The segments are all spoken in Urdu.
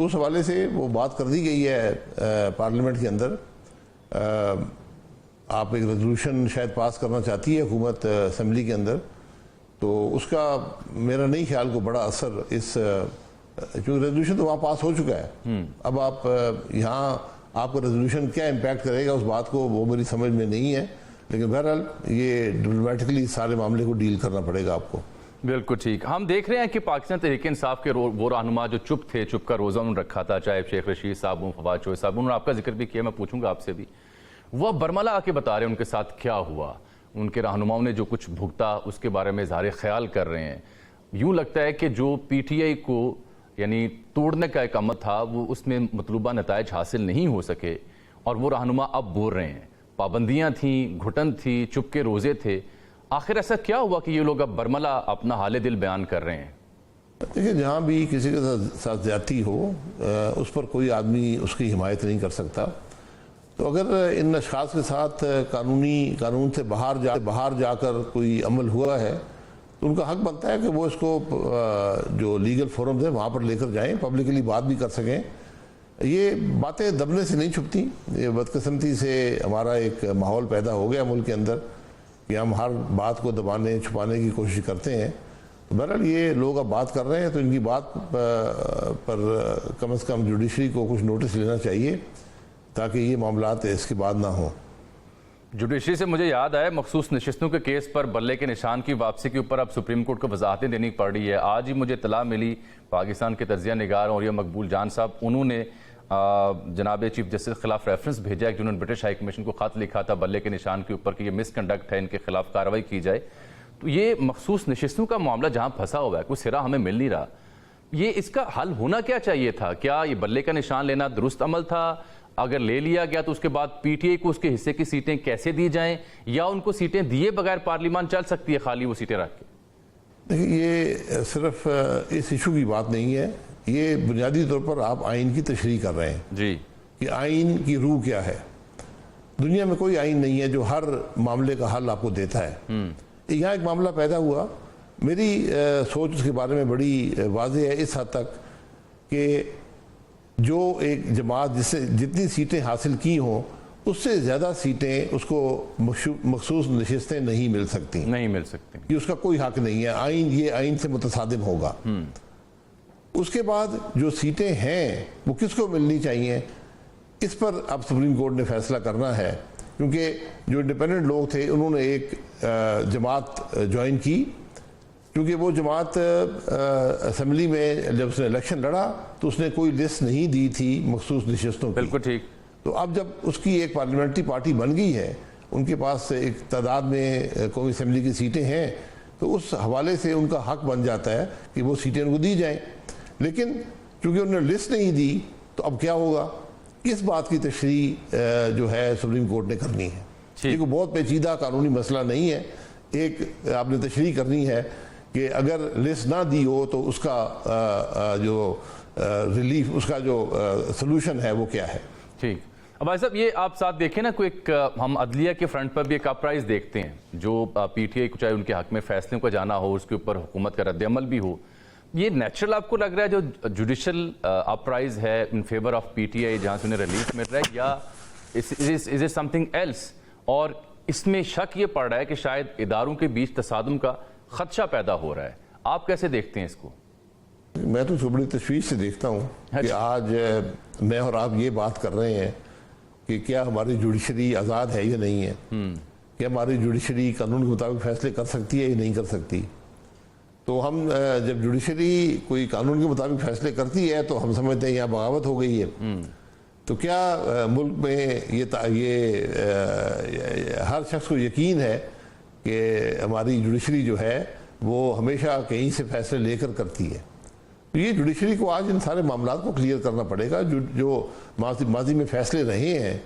تو اس حوالے سے وہ بات کر دی گئی ہے پارلیمنٹ کے اندر. آپ ایک ریزولوشن شاید پاس کرنا چاہتی ہے حکومت اسمبلی کے اندر, تو اس کا میرا نہیں خیال کو بڑا اثر اس, چونکہ ریزولوشن تو وہاں پاس ہو چکا ہے. اب آپ یہاں آپ کا ریزولوشن کیا امپیکٹ کرے گا اس بات کو, وہ میری سمجھ میں نہیں ہے, لیکن بہرحال یہ ڈپلومیٹکلی سارے معاملے کو ڈیل کرنا پڑے گا آپ کو. بالکل ٹھیک. ہم دیکھ رہے ہیں کہ پاکستان تحریک انصاف کے وہ رہنما جو چپ تھے, چپ کا روزہ انہوں نے رکھا تھا, چاہے شیخ رشید صاحب ہوں, فواد چوہے صاحب, انہوں نے آپ کا ذکر بھی کیا, میں پوچھوں گا آپ سے بھی. وہ برملا آ کے بتا رہے ہیں ان کے ساتھ کیا ہوا, ان کے رہنماؤں نے جو کچھ بھگتا اس کے بارے میں اظہار خیال کر رہے ہیں. یوں لگتا ہے کہ جو پی ٹی آئی کو یعنی توڑنے کا ایک عمل تھا وہ اس میں مطلوبہ نتائج حاصل نہیں ہو سکے, اور وہ رہنما اب بول رہے ہیں پابندیاں تھیں, گھٹن تھی, چپ کے روزے تھے. آخر ایسا کیا ہوا کہ یہ لوگ اب برملا اپنا حال دل بیان کر رہے ہیں؟ دیکھیں, جہاں بھی کسی کے ساتھ زیادتی ہو اس پر کوئی آدمی اس کی حمایت نہیں کر سکتا. تو اگر ان اشخاص کے ساتھ قانون سے باہر جا کر کوئی عمل ہوا ہے تو ان کا حق بنتا ہے کہ وہ اس کو جو لیگل فورمز ہیں وہاں پر لے کر جائیں, پبلکلی بات بھی کر سکیں. یہ باتیں دبنے سے نہیں چھپتی. یہ بدقسمتی سے ہمارا ایک ماحول پیدا ہو گیا ملک کے اندر کہ ہم ہر بات کو دبانے چھپانے کی کوشش کرتے ہیں. بہرحال یہ لوگ اب بات کر رہے ہیں تو ان کی بات پر کم از کم جوڈیشری کو کچھ نوٹس لینا چاہیے تاکہ یہ معاملات اس کے بعد نہ ہوں. جوڈیشری سے مجھے یاد آیا, مخصوص نشستوں کے کیس پر بلے کے نشان کی واپسی کے اوپر اب سپریم کورٹ کو وضاحتیں دینی پڑ رہی ہے. آج ہی مجھے اطلاع ملی, پاکستان کے تجزیہ نگار اور یہ مقبول جان صاحب, انہوں نے جناب چیف جسٹس کے خلاف ریفرنس بھیجا ہے کہ جنہوں نے برٹش ہائی کمیشن کو خط لکھا تھا بلے کے نشان کے اوپر کہ یہ مس کنڈکٹ ہے, ان کے خلاف کارروائی کی جائے. تو یہ مخصوص نشستوں کا معاملہ جہاں پھنسا ہوا ہے, کوئی سرا ہمیں مل نہیں رہا. یہ اس کا حل ہونا کیا چاہیے تھا؟ کیا یہ بلے کا نشان لینا درست عمل تھا؟ اگر لے لیا گیا تو اس کے بعد پی ٹی آئی کو اس کے حصے کی سیٹیں کیسے دی جائیں, یا ان کو سیٹیں دیے بغیر پارلیمان چل سکتی ہے خالی وہ سیٹیں رکھ کے؟ دیکھیں, یہ صرف اس ایشو کی بات نہیں ہے, یہ بنیادی طور پر آپ آئین کی تشریح کر رہے ہیں جی کہ آئین کی روح کیا ہے. دنیا میں کوئی آئین نہیں ہے جو ہر معاملے کا حل آپ کو دیتا ہے. یہاں ایک معاملہ پیدا ہوا, میری سوچ اس کے بارے میں بڑی واضح ہے اس حد تک کہ جو ایک جماعت جس سے جتنی سیٹیں حاصل کی ہوں اس سے زیادہ سیٹیں اس کو مخصوص نشستیں نہیں مل سکتی. یہ اس کا کوئی حق نہیں ہے. یہ آئین سے متصادم ہوگا. اس کے بعد جو سیٹیں ہیں وہ کس کو ملنی چاہیے, اس پر اب سپریم کورٹ نے فیصلہ کرنا ہے, کیونکہ جو انڈیپینڈنٹ لوگ تھے انہوں نے ایک جماعت جوائن کی. کیونکہ وہ جماعت اسمبلی میں جب اس نے الیکشن لڑا تو اس نے کوئی لسٹ نہیں دی تھی مخصوص نشستوں کی. بالکل ٹھیک. تو اب جب اس کی ایک پارلیمنٹری پارٹی بن گئی ہے, ان کے پاس ایک تعداد میں قومی اسمبلی کی سیٹیں ہیں, تو اس حوالے سے ان کا حق بن جاتا ہے کہ وہ سیٹیں ان کو دی جائیں. لیکن چونکہ انہوں نے لسٹ نہیں دی تو اب کیا ہوگا, اس بات کی تشریح جو ہے سپریم کورٹ نے کرنی ہے. یہ کوئی بہت پیچیدہ قانونی مسئلہ نہیں ہے. ایک آپ نے تشریح کرنی ہے کہ اگر لسٹ نہ دی ہو تو اس کا جو ریلیف, اس کا جو سلوشن ہے وہ کیا ہے. ٹھیک. اب بھائی صاحب, یہ آپ ساتھ دیکھیں نا, کوئی ایک ہم عدلیہ کے فرنٹ پر بھی ایک اپرائز دیکھتے ہیں جو پی ٹی آئی کو چاہے ان کے حق میں فیصلوں کو جانا ہو, اس کے اوپر حکومت کا رد عمل بھی ہو. یہ نیچرل آپ کو لگ رہا ہے جو جوڈیشل اپرائز ہے ان فیور آف پی ٹی آئی جہاں سے انہیں ریلیف مل رہا ہے, یا is it something else? اور اس میں شک یہ پڑ رہا ہے کہ شاید اداروں کے بیچ تصادم کا خدشہ پیدا ہو رہا ہے. آپ کیسے دیکھتے ہیں اس کو؟ میں تو بڑی تشویش سے دیکھتا ہوں کہ آج میں اور آپ یہ بات کر رہے ہیں کہ کیا ہماری جوڈیشری آزاد ہے یا نہیں ہے, کہ ہماری جوڈیشری قانون کے مطابق فیصلے کر سکتی ہے یا نہیں کر سکتی. تو ہم جب جوڈیشری کوئی قانون کے مطابق فیصلے کرتی ہے تو ہم سمجھتے ہیں یہاں بغاوت ہو گئی ہے. تو کیا ملک میں یہ ہر شخص کو یقین ہے کہ ہماری جوڈیشری جو ہے وہ ہمیشہ کہیں سے فیصلے لے کر کرتی ہے؟ تو یہ جوڈیشری کو آج ان سارے معاملات کو کلیئر کرنا پڑے گا. جو ماضی میں فیصلے رہے ہیں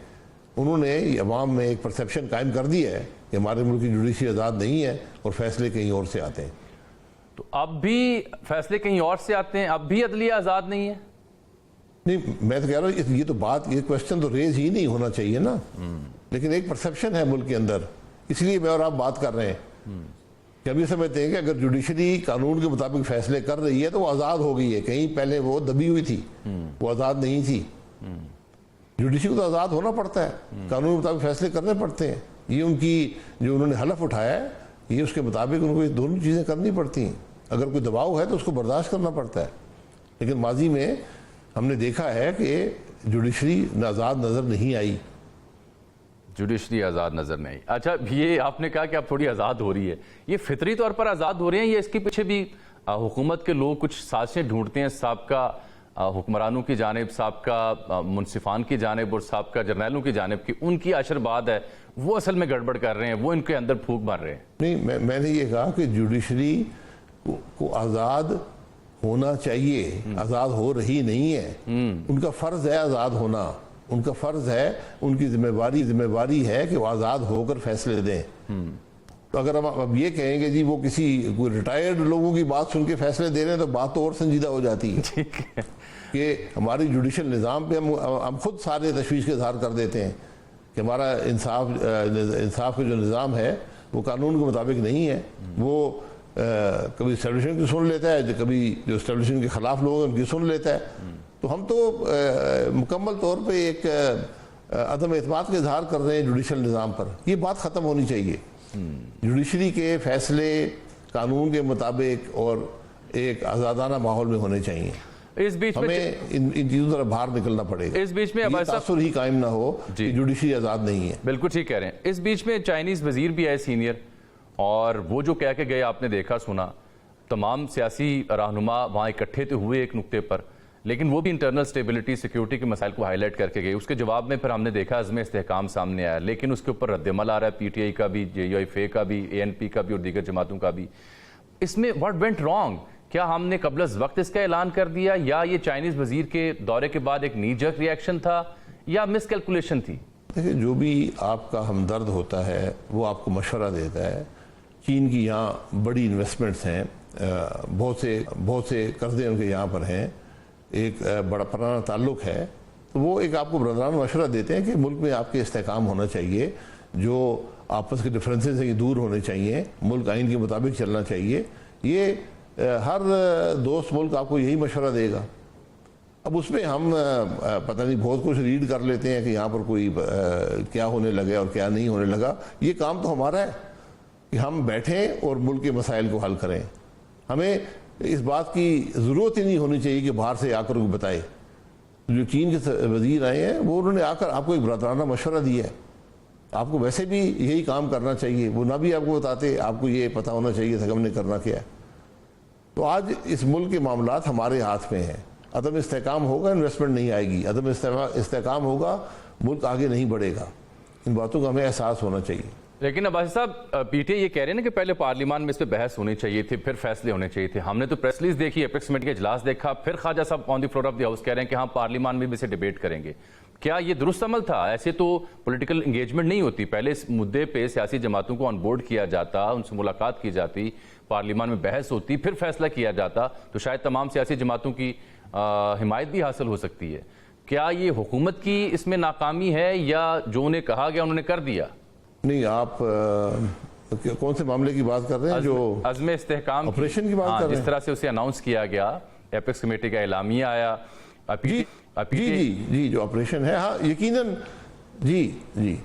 انہوں نے عوام میں ایک پرسیپشن قائم کر دی ہے کہ ہمارے ملک کی جوڈیشری آزاد نہیں ہے اور فیصلے کہیں اور سے آتے ہیں. تو اب بھی فیصلے کہیں اور سے آتے ہیں, اب بھی عدلیہ آزاد نہیں ہے؟ نہیں, میں تو کہہ رہا ہوں یہ تو بات, یہ کوشچن تو ریز ہی نہیں ہونا چاہیے نا. لیکن ایک پرسیپشن ہے ملک کے اندر, اس لیے میں اور آپ بات کر رہے ہیں. کہ ہم یہ سمجھتے ہیں کہ اگر جوڈیشری قانون کے مطابق فیصلے کر رہی ہے تو وہ آزاد ہو گئی ہے. کہیں پہلے وہ دبی ہوئی تھی, وہ آزاد نہیں تھی. جوڈیشری کو تو آزاد ہونا پڑتا ہے, قانون کے مطابق فیصلے کرنے پڑتے ہیں. یہ ان کی جو انہوں نے حلف اٹھایا ہے, یہ اس کے مطابق ان کو یہ دونوں چیزیں کرنی پڑتی ہیں. اگر کوئی دباؤ ہے تو اس کو برداشت کرنا پڑتا ہے. لیکن ماضی میں ہم نے دیکھا ہے کہ جوڈیشری آزاد نظر نہیں آئی. جوڈیشری آزاد نظر نہیں. اچھا, یہ آپ نے کہا کہ اب تھوڑی آزاد ہو رہی ہے, یہ فطری طور پر آزاد ہو رہے ہیں یا اس کے پیچھے بھی حکومت کے لوگ کچھ سازشیں ڈھونڈتے ہیں سابقہ حکمرانوں کی جانب, سابقہ منصفان کی جانب اور سابقہ جرنیلوں کی جانب کی ان کی آشرباد ہے, وہ اصل میں گڑبڑ کر رہے ہیں, وہ ان کے اندر پھونک مار رہے ہیں؟ نہیں, میں نے یہ کہا کہ جوڈیشری کو آزاد ہونا چاہیے, آزاد ہو رہی نہیں ہے. ان کا فرض ہے آزاد ہونا, ان کا فرض ہے, ان کی ذمہ داری ہے کہ وہ آزاد ہو کر فیصلے دیں. تو اگر ہم اب یہ کہیں کہ جی وہ کوئی ریٹائرڈ لوگوں کی بات سن کے فیصلے دے رہے ہیں تو بات تو اور سنجیدہ ہو جاتی ہے کہ ہماری جوڈیشل نظام پہ ہم خود سارے تشویش کا اظہار کر دیتے ہیں کہ ہمارا انصاف کا جو نظام ہے وہ قانون کے مطابق نہیں ہے. وہ کبھی اسٹیبلشمنٹ کی سن لیتا ہے, کبھی جو اسٹیبلشمنٹ کے خلاف لوگ ہیں ان کی سن لیتا ہے. تو ہم تو مکمل طور پہ ایک عدم اعتماد کا اظہار کر رہے ہیں جوڈیشل نظام پر. یہ بات ختم ہونی چاہیے. جوڈیشری کے فیصلے قانون کے مطابق اور ایک آزادانہ ماحول میں ہونے چاہیے. اس بیچ میں ہمیں ان چیزوں طرح باہر نکلنا پڑے گا. اس بیچ میں یہ تاثر ہی قائم نہ ہو کہ جوڈیشری آزاد نہیں ہے. بالکل ٹھیک کہہ رہے ہیں. اس بیچ میں چائنیز وزیر بھی آئے سینئر, اور وہ جو کہہ کے گئے آپ نے دیکھا سنا. تمام سیاسی رہنما وہاں اکٹھے تو ہوئے ایک نقطے پر, لیکن وہ بھی انٹرنل سٹیبلٹی سیکیورٹی کے مسائل کو ہائی لائٹ کر کے گئے. اس کے جواب میں پھر ہم نے دیکھا عزم استحکام سامنے آیا, لیکن اس کے اوپر رد عمل آ رہا ہے پی ٹی آئی کا بھی, جے یو ایف اے کا بھی, اے این پی کا بھی اور دیگر جماعتوں کا بھی. اس میں واٹ وینٹ رانگ؟ کیا ہم نے قبل از وقت اس کا اعلان کر دیا, یا یہ چائنیز وزیر کے دورے کے بعد ایک نی جرک ریاکشن تھا, یا مس کیلکولیشن تھی؟ دیکھیں, جو بھی آپ کا ہمدرد ہوتا ہے وہ آپ کو مشورہ دیتا ہے. چین کی یہاں بڑی انویسٹمنٹس ہیں, بہت سے قرضے ان کے یہاں پر ہیں, ایک بڑا پرانا تعلق ہے. تو وہ ایک آپ کو برادرانہ مشورہ دیتے ہیں کہ ملک میں آپ کے استحکام ہونا چاہیے, جو آپس کے ڈفرینسز ہیں یہ دور ہونے چاہیے, ملک آئین کے مطابق چلنا چاہیے. یہ ہر دوست ملک آپ کو یہی مشورہ دے گا. اب اس میں ہم پتہ نہیں بہت کچھ ریڈ کر لیتے ہیں کہ یہاں پر کوئی کیا ہونے لگا اور کیا نہیں ہونے لگا. یہ کام تو ہمارا ہے کہ ہم بیٹھیں اور ملک کے مسائل کو حل کریں. ہمیں اس بات کی ضرورت ہی نہیں ہونی چاہیے کہ باہر سے آ کر کوئی بتائے. جو چین کے وزیر آئے ہیں وہ انہوں نے آ کر آپ کو ایک برادرانہ مشورہ دیا ہے. آپ کو ویسے بھی یہی کام کرنا چاہیے. وہ نہ بھی آپ کو بتاتے, آپ کو یہ پتہ ہونا چاہیے تھا کہ ہم نے کرنا کیا ہے. تو آج اس ملک کے معاملات ہمارے ہاتھ میں ہیں. عدم استحکام ہوگا, انویسٹمنٹ نہیں آئے گی. عدم استحکام ہوگا, ملک آگے نہیں بڑھے گا. ان باتوں کا ہمیں احساس ہونا چاہیے. لیکن عباسی صاحب, پی ٹی آئی یہ کہہ رہے ہیں نا کہ پہلے پارلیمان میں اس پہ بحث ہونی چاہیے تھی, پھر فیصلے ہونے چاہیے تھے. ہم نے تو پریس ریلیز دیکھی, اپیکس کمیٹی کا اجلاس دیکھا, پھر خواجہ صاحب آن دی فلور آف دی ہاؤس کہہ رہے ہیں کہ ہاں پارلیمان میں بھی اسے ڈیبیٹ کریں گے. کیا یہ درست عمل تھا؟ ایسے تو پولیٹیکل انگیجمنٹ نہیں ہوتی. پہلے اس مدعے پہ سیاسی جماعتوں کو آن بورڈ کیا جاتا, ان سے ملاقات کی جاتی, پارلیمان میں بحث ہوتی, پھر فیصلہ کیا جاتا, تو شاید تمام سیاسی جماعتوں کی حمایت بھی حاصل ہو سکتی ہے. کیا یہ حکومت کی اس میں ناکامی ہے, یا جو انہیں کہا گیا انہوں نے کر دیا؟ نہیں, آپ کون سے معاملے کی بات کر رہے ہیں؟ جو عزم استحکام آپریشن کی بات کر رہے ہیں, جس طرح سے اسے اناؤنس کیا گیا, ایپیکس کمیٹی کا اعلامیہ آیا. جی جو آپریشن ہے, ہاں یقیناً, جی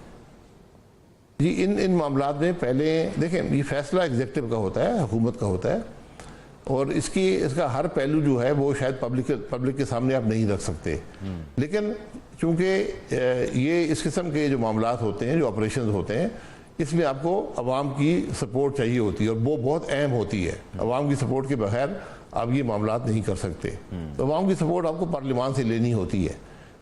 ان معاملات میں پہلے دیکھیں, یہ فیصلہ ایگزیکٹو کا ہوتا ہے, حکومت کا ہوتا ہے, اور اس کا ہر پہلو جو ہے وہ شاید پبلک کے سامنے آپ نہیں رکھ سکتے. لیکن چونکہ یہ اس قسم کے جو معاملات ہوتے ہیں, جو آپریشنز ہوتے ہیں, اس میں آپ کو عوام کی سپورٹ چاہیے ہوتی ہے, اور وہ بہت اہم ہوتی ہے. عوام کی سپورٹ کے بغیر آپ یہ معاملات نہیں کر سکتے. تو عوام کی سپورٹ آپ کو پارلیمان سے لینی ہوتی ہے.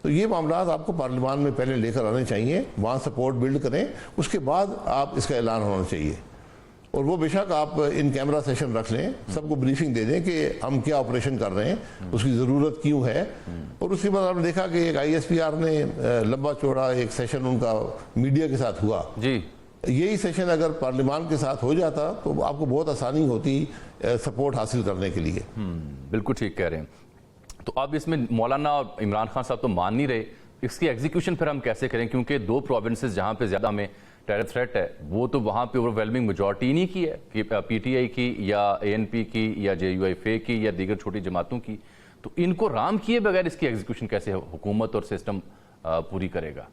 تو یہ معاملات آپ کو پارلیمان میں پہلے لے کر آنے چاہیے, وہاں سپورٹ بلڈ کریں, اس کے بعد آپ اس کا اعلان ہونا چاہیے. اور وہ بے شک آپ ان کیمرہ سیشن رکھ لیں, سب کو بریفنگ دے دیں کہ ہم کیا آپریشن کر رہے ہیں, اس کی ضرورت کیوں ہے. اور اس کے بعد آپ نے دیکھا کہ ایک آئی ایس پی آر نے لمبا چوڑا ایک سیشن ان کا میڈیا کے ساتھ ہوا. جی, یہی سیشن اگر پارلیمان کے ساتھ ہو جاتا تو آپ کو بہت آسانی ہوتی سپورٹ حاصل کرنے کے لیے. بالکل ٹھیک کہہ رہے ہیں. تو اب اس میں مولانا اور عمران خان صاحب تو مان نہیں رہے, اس کی ایگزیکیوشن پھر ہم کیسے کریں؟ کیونکہ 2 پروونسز جہاں پہ زیادہ ہمیں ٹیرر تھریٹ ہے وہ تو وہاں پہ اوور ویلمنگ میجورٹی نہیں کی ہے کہ پی ٹی آئی کی یا اے این پی کی یا جے یو آئی فے کی یا دیگر چھوٹی جماعتوں کی، تو ان کو رام کیے بغیر اس کی ایگزیکیوشن کیسے حکومت اور سسٹم پوری کرے گا؟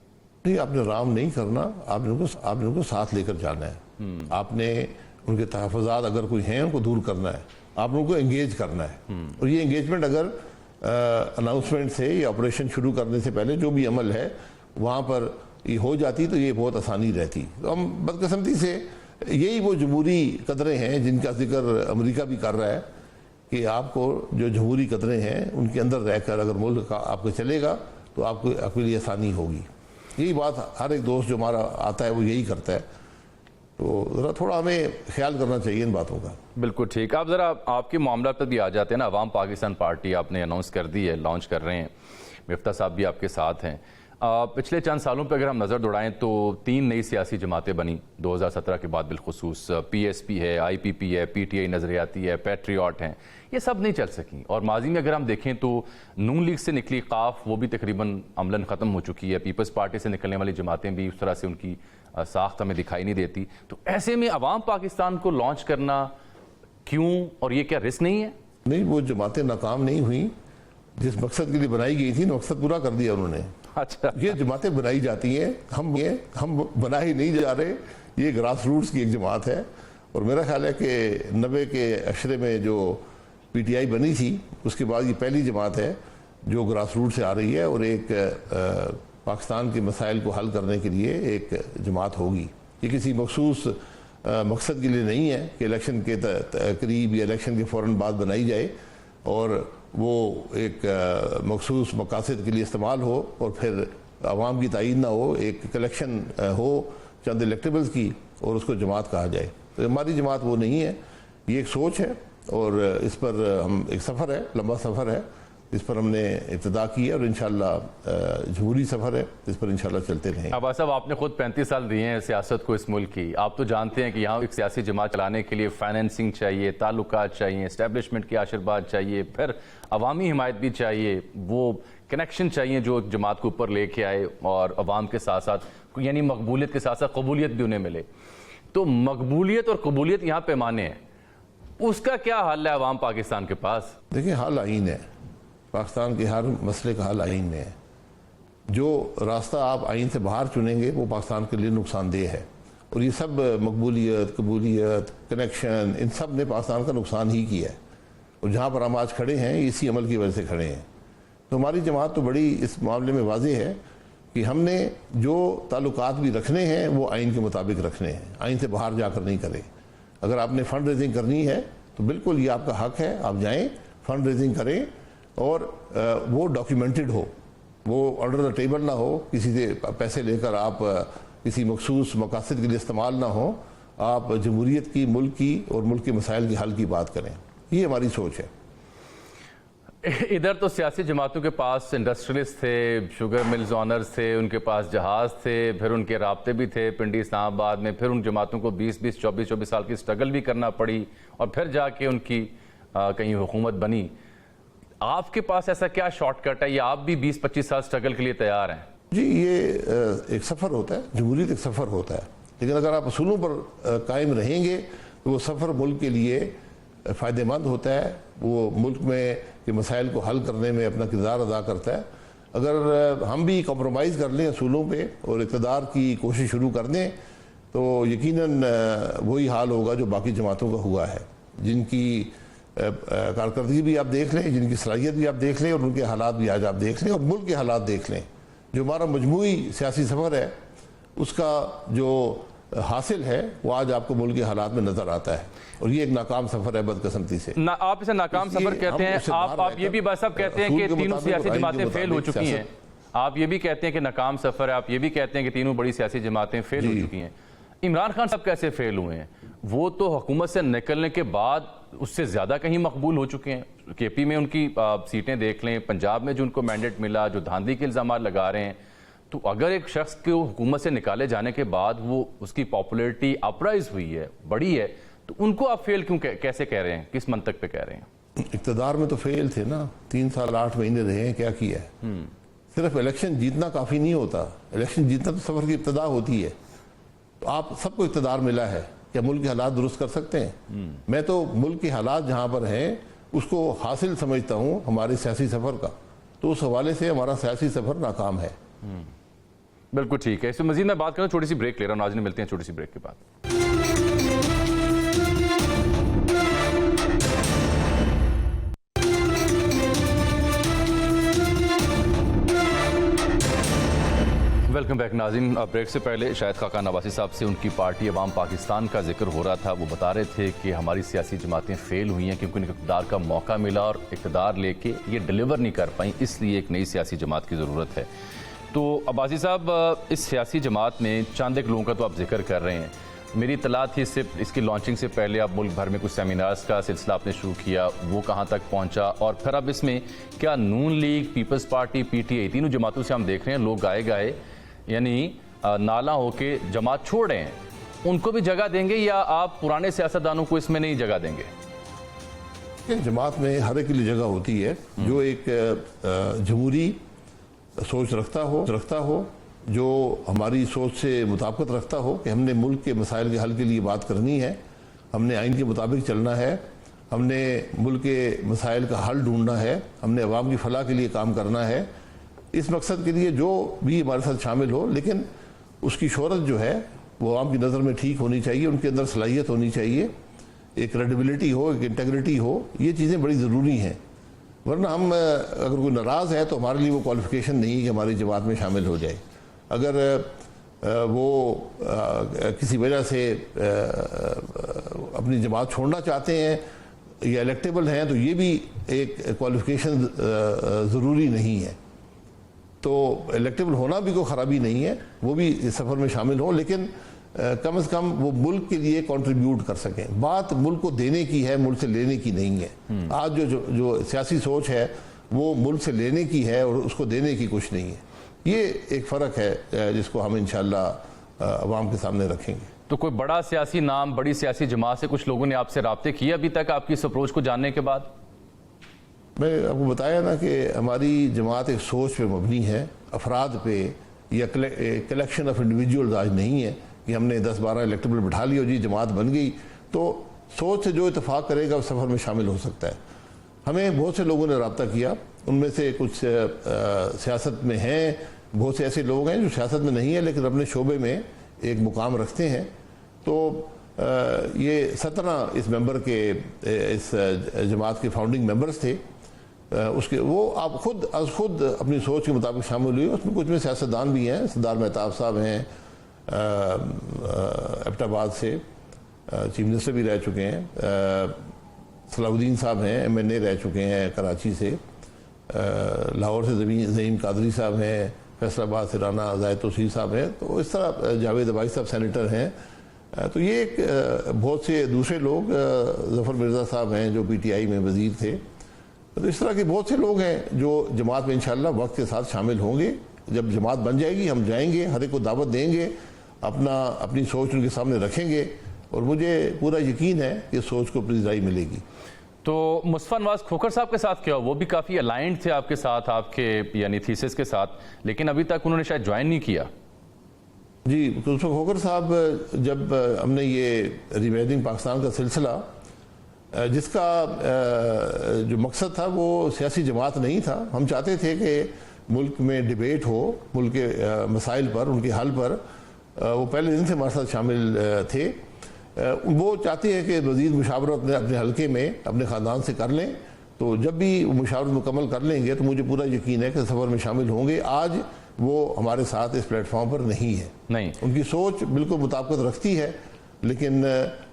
نہیں، آپ نے رام نہیں کرنا، آپ نے ان کو ساتھ لے کر جانا ہے. آپ نے ان کے تحفظات اگر کوئی ہیں ان کو دور کرنا ہے، آپ ان کو انگیج کرنا ہے. اور یہ انگیجمنٹ اگر اناؤنسمنٹ سے یا آپریشن شروع کرنے سے پہلے جو بھی عمل ہے وہاں پر یہ ہو جاتی تو یہ بہت آسانی رہتی. تو ہم بدقسمتی سے یہی وہ جمہوری قدریں ہیں جن کا ذکر امریکہ بھی کر رہا ہے کہ آپ کو جو جمہوری قدریں ہیں ان کے اندر رہ کر اگر ملک آپ کو چلے گا تو آپ کے لیے آسانی ہوگی. یہی بات ہر ایک دوست جو ہمارا آتا ہے وہ یہی کرتا ہے. تو ذرا تھوڑا ہمیں خیال کرنا چاہیے ان باتوں کا. بالکل ٹھیک. آپ ذرا آپ کے معاملات پر بھی آ جاتے ہیں نا. عوام پاکستان پارٹی آپ نے اناؤنس کر دی ہے، لانچ کر رہے ہیں، مفتاح صاحب بھی آپ کے ساتھ ہیں. پچھلے چند سالوں پہ اگر ہم نظر دوڑائیں تو 3 نئی سیاسی جماعتیں بنی 2017 کے بعد بالخصوص. پی ایس پی ہے، آئی پی پی ہے، پی ٹی آئی نظریاتی ہے، پیٹریاٹ ہیں. یہ سب نہیں چل سکیں. اور ماضی میں اگر ہم دیکھیں تو نون لیگ سے نکلی قاف وہ بھی تقریباً عملاً ختم ہو چکی ہے. پیپلز پارٹی سے نکلنے والی جماعتیں بھی اس طرح سے ان کی ساخت ہمیں دکھائی نہیں دیتی. تو ایسے میں عوام پاکستان کو لانچ کرنا کیوں، اور یہ کیا رسک نہیں ہے؟ نہیں، وہ جماعتیں ناکام نہیں ہوئیں. جس مقصد کے لیے بنائی گئی تھی مقصد پورا کر دیا انہوں نے. اچھا، یہ جماعتیں بنائی جاتی ہیں، ہم بنا ہی نہیں جا رہے. یہ گراس روٹس کی ایک جماعت ہے. اور میرا خیال ہے کہ 90 کے عشرے میں جو پی ٹی آئی بنی تھی اس کے بعد یہ پہلی جماعت ہے جو گراس روٹ سے آ رہی ہے اور ایک پاکستان کے مسائل کو حل کرنے کے لیے ایک جماعت ہوگی. یہ کسی مخصوص مقصد کے لیے نہیں ہے کہ الیکشن کے قریب یا الیکشن کے فوراً بعد بنائی جائے اور وہ ایک مخصوص مقاصد کے لیے استعمال ہو اور پھر عوام کی تائید نہ ہو، ایک کلیکشن ہو چند الیکٹیبلز کی اور اس کو جماعت کہا جائے. تو ہماری جماعت وہ نہیں ہے. یہ ایک سوچ ہے اور اس پر ہم ایک سفر ہے، لمبا سفر ہے، اس پر ہم نے ابتدا کی ہے اور انشاءاللہ جمہوری سفر ہے، اس پر انشاءاللہ چلتے رہیں. عباس صاحب، آپ نے خود 35 سال دیے ہیں سیاست کو اس ملک کی. آپ تو جانتے ہیں کہ یہاں ایک سیاسی جماعت چلانے کے لیے فائنینسنگ چاہیے، تعلقات چاہیے، اسٹیبلشمنٹ کے آشیرواد چاہیے، پھر عوامی حمایت بھی چاہیے، وہ کنیکشن چاہیے جو جماعت کو اوپر لے کے آئے اور عوام کے ساتھ ساتھ یعنی مقبولیت کے ساتھ ساتھ قبولیت بھی انہیں ملے. تو مقبولیت اور قبولیت یہاں پیمانے ہیں، اس کا کیا حل ہے عوام پاکستان کے پاس؟ دیکھیں، حل آئین ہے. پاکستان کے ہر مسئلے کا حل آئین میں ہے. جو راستہ آپ آئین سے باہر چنیں گے وہ پاکستان کے لیے نقصان دہ ہے. اور یہ سب مقبولیت، قبولیت، کنیکشن، ان سب نے پاکستان کا نقصان ہی کیا ہے. اور جہاں پر ہم آج کھڑے ہیں اسی عمل کی وجہ سے کھڑے ہیں. تو ہماری جماعت تو بڑی اس معاملے میں واضح ہے کہ ہم نے جو تعلقات بھی رکھنے ہیں وہ آئین کے مطابق رکھنے ہیں، آئین سے باہر جا کر نہیں کریں. اگر آپ نے فنڈ ریزنگ کرنی ہے تو بالکل یہ آپ کا حق ہے، آپ جائیں فنڈ ریزنگ کریں اور وہ ڈاکیومنٹڈ ہو، وہ انڈر دا ٹیبل نہ ہو، کسی سے پیسے لے کر آپ کسی مخصوص مقاصد کے لیے استعمال نہ ہو. آپ جمہوریت کی، ملک کی اور ملک کے مسائل کے حل کی بات کریں. یہ ہماری سوچ ہے. ادھر تو سیاسی جماعتوں کے پاس انڈسٹریلسٹ تھے، شوگر ملز آنرز تھے، ان کے پاس جہاز تھے، پھر ان کے رابطے بھی تھے پنڈی اسلام آباد میں، پھر ان جماعتوں کو 20 24 سال کی سٹرگل بھی کرنا پڑی اور پھر جا کے ان کی کہیں حکومت بنی. آپ کے پاس ایسا کیا شارٹ کٹ ہے یا آپ بھی 20-25 سال سٹرگل کے لیے تیار ہیں؟ جی، یہ ایک سفر ہوتا ہے، جمہوریت ایک سفر ہوتا ہے. لیکن اگر آپ اصولوں پر قائم رہیں گے تو وہ سفر ملک کے لیے فائدہ مند ہوتا ہے. وہ ملک میں کے مسائل کو حل کرنے میں اپنا کردار ادا کرتا ہے. اگر ہم بھی کمپرومائز کر لیں اصولوں پہ اور اقتدار کی کوشش شروع کر دیں تو یقیناً وہی حال ہوگا جو باقی جماعتوں کا ہوا ہے، جن کی کارکردگی بھی آپ دیکھ لیں، جن کی صلاحیت بھی آپ دیکھ لیں اور ان کے حالات بھی آج آپ دیکھ لیں اور ملک کے حالات دیکھ لیں. جو ہمارا مجموعی سیاسی سفر ہے اس کا جو حاصل ہے وہ آج آپ کو ملک کے حالات میں نظر آتا ہے اور یہ ایک ناکام سفر ہے بدقسمتی سے. آپ اسے ناکام سفر کہتے ہیں. آپ یہ بھی بس صاحب کہتے ہیں کہ تینوں سیاسی جماعتیں فیل ہو چکی ہیں. آپ یہ بھی کہتے ہیں کہ ناکام سفر ہے. آپ یہ بھی کہتے ہیں کہ تینوں بڑی سیاسی جماعتیں فیل ہو چکی ہیں. عمران خان صاحب کیسے فیل ہوئے ہیں؟ وہ تو حکومت سے نکلنے کے بعد اس سے زیادہ کہیں مقبول ہو چکے ہیں. کے پی میں ان کی سیٹیں دیکھ لیں، پنجاب میں جو ان کو مینڈیٹ ملا، جو دھاندلی کے الزامات لگا رہے ہیں. تو اگر ایک شخص کو حکومت سے نکالے جانے کے بعد وہ اس کی پاپولیرٹی اپرائز ہوئی ہے، بڑی ہے، تو ان کو آپ فیل کیوں کیسے کہہ رہے ہیں؟ کس منطق پہ کہہ رہے ہیں؟ اقتدار میں تو فیل تھے نا. 3 سال 8 مہینے رہے ہیں، کیا کیا ہے؟ صرف الیکشن جیتنا کافی نہیں ہوتا. الیکشن جیتنا تو سفر کی ابتدا ہوتی ہے. تو آپ سب کو اقتدار ملا ہے، کیا ملک کے حالات درست کر سکتے ہیں؟ میں تو ملک کے حالات جہاں پر ہیں اس کو حاصل سمجھتا ہوں ہمارے سیاسی سفر کا، تو اس حوالے سے ہمارا سیاسی سفر ناکام ہے۔ بالکل ٹھیک ہے، اس میں مزید میں بات کروں، چھوٹی سی بریک لے رہا ہوں، ناظرین ملتے ہیں چھوٹی سی بریک کے بعد۔ ویلکم بیک ناظرین، بریک سے پہلے شاہد خاقان عباسی صاحب سے ان کی پارٹی عوام پاکستان کا ذکر ہو رہا تھا۔ وہ بتا رہے تھے کہ ہماری سیاسی جماعتیں فیل ہوئی ہیں کیونکہ انہیں اقتدار کا موقع ملا اور اقتدار لے کے یہ ڈیلیور نہیں کر پائیں، اس لیے ایک نئی سیاسی جماعت کی ضرورت ہے۔ تو عباسی صاحب، اس سیاسی جماعت میں چند ایک لوگوں کا تو آپ ذکر کر رہے ہیں، میری اطلاع تھی اس کی لانچنگ سے پہلے آپ ملک بھر میں کچھ سیمینارز کا سلسلہ آپ نے شروع کیا، وہ کہاں تک پہنچا؟ اور پھر اب اس میں کیا Noon league, Peoples Party, P T I, تینوں جماعتوں سے ہم دیکھ رہے ہیں لوگ گائے یعنی نالا ہو کے جماعت چھوڑ رہے ہیں، ان کو بھی جگہ دیں گے یا آپ پرانے سیاستدانوں کو اس میں نہیں جگہ دیں گے؟ جماعت میں ہر ایک کے لیے جگہ ہوتی ہے، جو ایک جمہوری سوچ رکھتا ہو، جو ہماری سوچ سے مطابقت رکھتا ہو کہ ہم نے ملک کے مسائل کے حل کے لیے بات کرنی ہے، ہم نے آئین کے مطابق چلنا ہے، ہم نے ملک کے مسائل کا حل ڈھونڈنا ہے، ہم نے عوام کی فلاح کے لیے کام کرنا ہے، اس مقصد کے لیے جو بھی ہمارے ساتھ شامل ہو، لیکن اس کی شہرت جو ہے وہ عوام کی نظر میں ٹھیک ہونی چاہیے، ان کے اندر صلاحیت ہونی چاہیے، ایک کریڈیبلٹی ہو، ایک انٹیگریٹی ہو، یہ چیزیں بڑی ضروری ہیں۔ ورنہ ہم اگر کوئی ناراض ہے تو ہمارے لیے وہ کوالیفیکیشن نہیں کہ ہماری جماعت میں شامل ہو جائے۔ اگر وہ کسی وجہ سے اپنی جماعت چھوڑنا چاہتے ہیں یا الیکٹیبل ہیں تو یہ بھی ایک کوالیفیکیشن ضروری نہیں ہے۔ تو الیکٹیبل ہونا بھی کوئی خرابی نہیں ہے، وہ بھی اس سفر میں شامل ہوں، لیکن کم از کم وہ ملک کے لیے کنٹریبیوٹ کر سکیں۔ بات ملک کو دینے کی ہے، ملک سے لینے کی نہیں ہے۔ آج جو سیاسی سوچ ہے وہ ملک سے لینے کی ہے اور اس کو دینے کی کچھ نہیں ہے۔ یہ ایک فرق ہے جس کو ہم انشاءاللہ عوام کے سامنے رکھیں گے۔ تو کوئی بڑا سیاسی نام، بڑی سیاسی جماعت سے کچھ لوگوں نے آپ سے رابطے کیے ابھی تک آپ کی اس اپروچ کو جاننے کے بعد؟ میں آپ کو بتایا نا کہ ہماری جماعت ایک سوچ پہ مبنی ہے، افراد پہ، یا کلیکشن آف انڈیویجولز آج نہیں ہے کہ ہم نے 10-12 الیکٹیبل بٹھا لی اور جی جماعت بن گئی۔ تو سوچ سے جو اتفاق کرے گا اس سفر میں شامل ہو سکتا ہے۔ ہمیں بہت سے لوگوں نے رابطہ کیا، ان میں سے کچھ سیاست میں ہیں، بہت سے ایسے لوگ ہیں جو سیاست میں نہیں ہیں لیکن اپنے شعبے میں ایک مقام رکھتے ہیں۔ تو یہ 17 اس ممبر کے، اس جماعت کے فاؤنڈنگ ممبرز تھے، وہ آپ خود اپنی سوچ کے مطابق شامل ہوئے۔ اس میں کچھ میں سیاستدان بھی ہیں، سردار مہتاب صاحب ہیں ایبٹ آباد سے، چیف منسٹر بھی رہ چکے ہیں، صلاح الدین صاحب ہیں MNA رہ چکے ہیں کراچی سے، لاہور سے زعیم قادری صاحب ہیں، فیصل آباد سے رانا زاہد توسیع صاحب ہیں، تو اس طرح جاوید عباسی صاحب سینیٹر ہیں۔ تو یہ ایک بہت سے دوسرے لوگ، ظفر مرزا صاحب ہیں جو PTI میں وزیر تھے۔ تو اس طرح کے بہت سے لوگ ہیں جو جماعت میں انشاءاللہ وقت کے ساتھ شامل ہوں گے۔ جب جماعت بن جائے گی ہم جائیں گے، ہر ایک کو دعوت دیں گے، اپنی سوچ ان کے سامنے رکھیں گے، اور مجھے پورا یقین ہے کہ سوچ کو پذیرائی ملے گی۔ تو مصطفیٰ نواز کھوکھر صاحب کے ساتھ کیا؟ وہ بھی کافی الائنڈ تھے آپ کے ساتھ، آپ کے یعنی تھیسس کے ساتھ، لیکن ابھی تک انہوں نے شاید جوائن نہیں کیا۔ جی، مصطفیٰ کھوکھر صاحب، جب ہم نے یہ ریمیجنگ پاکستان کا سلسلہ، جس کا جو مقصد تھا وہ سیاسی جماعت نہیں تھا، ہم چاہتے تھے کہ ملک میں ڈیبیٹ ہو ملک کے مسائل پر، ان کے حل پر۔ وہ پہلے دن سے ہمارے ساتھ شامل تھے۔ وہ چاہتے ہیں کہ مزید مشاورت اپنے حلقے میں اپنے خاندان سے کر لیں، تو جب بھی وہ مشاورت مکمل کر لیں گے تو مجھے پورا یقین ہے کہ سفر میں شامل ہوں گے۔ آج وہ ہمارے ساتھ اس پلیٹ فارم پر نہیں ہے، نہیں، ان کی سوچ بالکل مطابقت رکھتی ہے، لیکن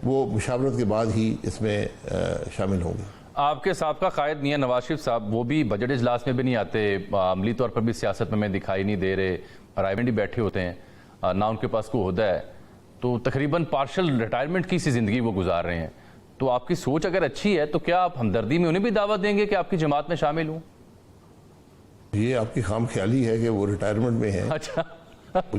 وہ مشاورت کے بعد ہی اس میں شامل ہوں گے۔ آپ کے سابقہ قائد میاں نواز شریف صاحب، وہ بھی بجٹ اجلاس میں بھی نہیں آتے، عملی طور پر بھی سیاست میں ہمیں دکھائی نہیں دے رہے، پرائیویٹ ہی بیٹھے ہوتے ہیں، نہ ان کے پاس کوئی عہدہ ہے، تو تقریباً پارشل ریٹائرمنٹ کی سی زندگی وہ گزار رہے ہیں۔ تو آپ کی سوچ اگر اچھی ہے تو کیا آپ ہمدردی میں انہیں بھی دعوت دیں گے کہ آپ کی جماعت میں شامل ہوں؟ یہ آپ کی خام خیالی ہے کہ وہ ریٹائرمنٹ میں ہیں۔ اچھا،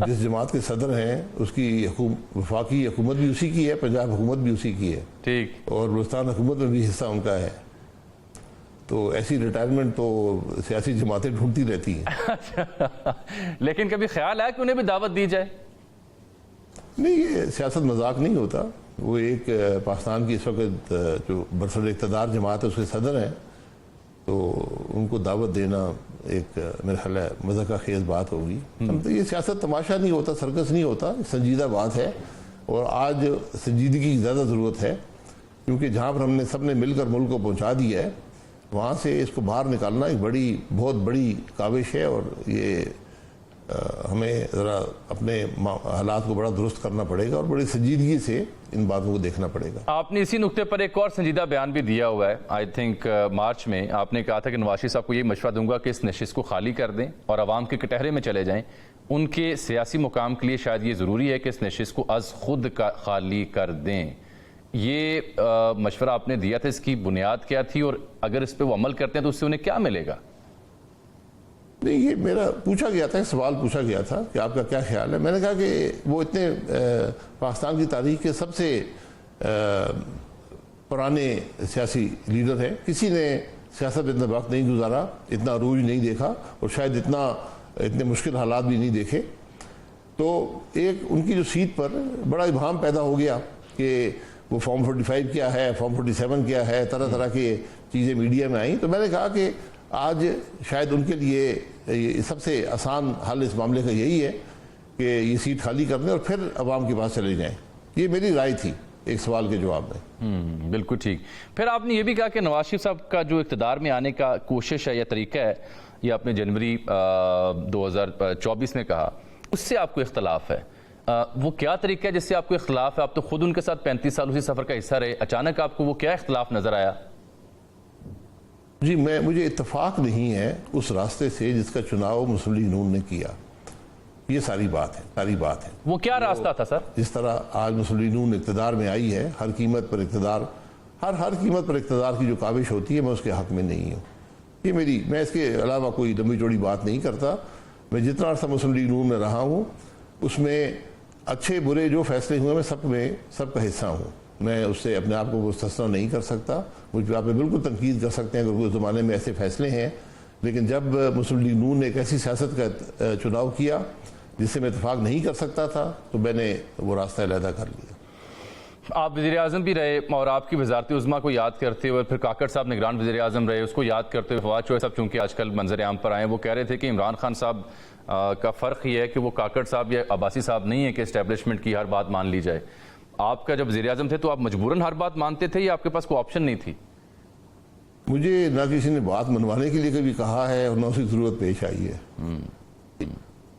جس جماعت کے صدر ہیں اس کی وفاقی حکومت بھی اسی کی ہے، پنجاب حکومت بھی اسی کی ہے، ٹھیک، اور بلوچستان حکومت میں بھی حصہ ان کا ہے۔ تو ایسی ریٹائرمنٹ تو سیاسی جماعتیں ڈھونڈتی رہتی ہیں۔ لیکن کبھی خیال ہے کہ انہیں بھی دعوت دی جائے؟ نہیں، یہ سیاست مذاق نہیں ہوتا. وہ ایک پاکستان کی اس وقت جو برسر اقتدار جماعت ہے اس کے صدر ہیں، تو ان کو دعوت دینا ایک میرا خیال ہے مذاق خیز بات ہوگی. یہ سیاست تماشا نہیں ہوتا، سرکس نہیں ہوتا، سنجیدہ بات ہے. اور آج سنجیدگی کی زیادہ ضرورت ہے، کیونکہ جہاں پر ہم نے سب نے مل کر ملک کو پہنچا دیا ہے، وہاں سے اس کو باہر نکالنا ایک بہت بڑی کاوش ہے. اور یہ ہمیں ذرا اپنے حالات کو بڑا درست کرنا پڑے گا اور بڑی سنجیدگی سے ان باتوں کو دیکھنا پڑے گا. آپ نے اسی نقطے پر ایک اور سنجیدہ بیان بھی دیا ہوا ہے. آئی تھنک مارچ میں آپ نے کہا تھا کہ نواز شریف صاحب کو یہ مشورہ دوں گا کہ اس نشست کو خالی کر دیں اور عوام کے کٹہرے میں چلے جائیں. ان کے سیاسی مقام کے لیے شاید یہ ضروری ہے کہ اس نشست کو از خود خالی کر دیں. یہ مشورہ آپ نے دیا تھا، اس کی بنیاد کیا تھی، اور اگر اس پہ وہ عمل کرتے ہیں تو اس سے انہیں کیا ملے گا؟ نہیں، یہ میرا پوچھا گیا تھا، سوال پوچھا گیا تھا کہ آپ کا کیا خیال ہے. میں نے کہا کہ وہ اتنے پاکستان کی تاریخ کے سب سے پرانے سیاسی لیڈر ہیں. کسی نے سیاست میں اتنا وقت نہیں گزارا، اتنا عروج نہیں دیکھا، اور شاید اتنے مشکل حالات بھی نہیں دیکھے. تو ایک ان کی جو سیٹ پر بڑا ابہام پیدا ہو گیا کہ وہ فارم 45 کیا ہے، فارم 47 کیا ہے، طرح طرح کی چیزیں میڈیا میں آئیں. تو میں نے کہا کہ آج شاید ان کے لیے سب سے آسان حل اس معاملے کا یہی ہے کہ یہ سیٹ خالی کر دیں اور پھر عوام کے پاس چلے جائیں. یہ میری رائے تھی ایک سوال کے جواب میں. بالکل ٹھیک. پھر آپ نے یہ بھی کہا کہ نواز شریف صاحب کا جو اقتدار میں آنے کا کوشش ہے یا طریقہ ہے، یہ آپ نے جنوری 2024 میں کہا، اس سے آپ کو اختلاف ہے. وہ کیا طریقہ ہے جس سے آپ کو اختلاف ہے؟ آپ تو خود ان کے ساتھ 35 سال اسی سفر کا حصہ رہے، اچانک آپ کو وہ کیا اختلاف نظر آیا؟ جی، مجھے اتفاق نہیں ہے اس راستے سے جس کا چناؤ مسلم لیگ نون نے کیا. یہ ساری بات ہے. وہ کیا راستہ تھا سر؟ جس طرح آج مسلم لیگ نون اقتدار میں آئی ہے، ہر قیمت پر اقتدار، ہر قیمت پر اقتدار کی جو کاوش ہوتی ہے، میں اس کے حق میں نہیں ہوں. میں اس کے علاوہ کوئی لمبی چوڑی بات نہیں کرتا. میں جتنا عرصہ مسلم لیگ نون میں رہا ہوں، اس میں اچھے برے جو فیصلے ہوئے میں سب کا حصہ ہوں. میں اس سے اپنے آپ کو مستثنا نہیں کر سکتا. مجھ پہ آپ بالکل تنقید کر سکتے ہیں اگر اس زمانے میں ایسے فیصلے ہیں، لیکن جب مسلم لیگ نون نے ایک ایسی سیاست کا چناؤ کیا جس سے میں اتفاق نہیں کر سکتا تھا، تو میں نے وہ راستہ علیحدہ کر لیا. آپ وزیر اعظم بھی رہے اور آپ کی وزارت عظمیٰ کو یاد کرتے ہوئے پھر کاکڑ صاحب نگران وزیر اعظم رہے، اس کو یاد کرتے ہوئے فواد چوہے صاحب چونکہ آج کل منظر عام پر آئے ہیں، وہ کہہ رہے تھے کہ عمران خان صاحب کا فرق یہ ہے کہ وہ کاکڑ صاحب یا عباسی صاحب نہیں ہے کہ اسٹیبلشمنٹ کی ہر بات مان لی جائے. آپ کا جب وزیر اعظم تھے تو آپ مجبوراً ہر بات مانتے تھے یا آپ کے پاس کوئی آپشن نہیں تھی؟ مجھے نہ کسی نے بات منوانے کے لیے کبھی کہا ہے اور نہ اس کی ضرورت پیش آئی ہے.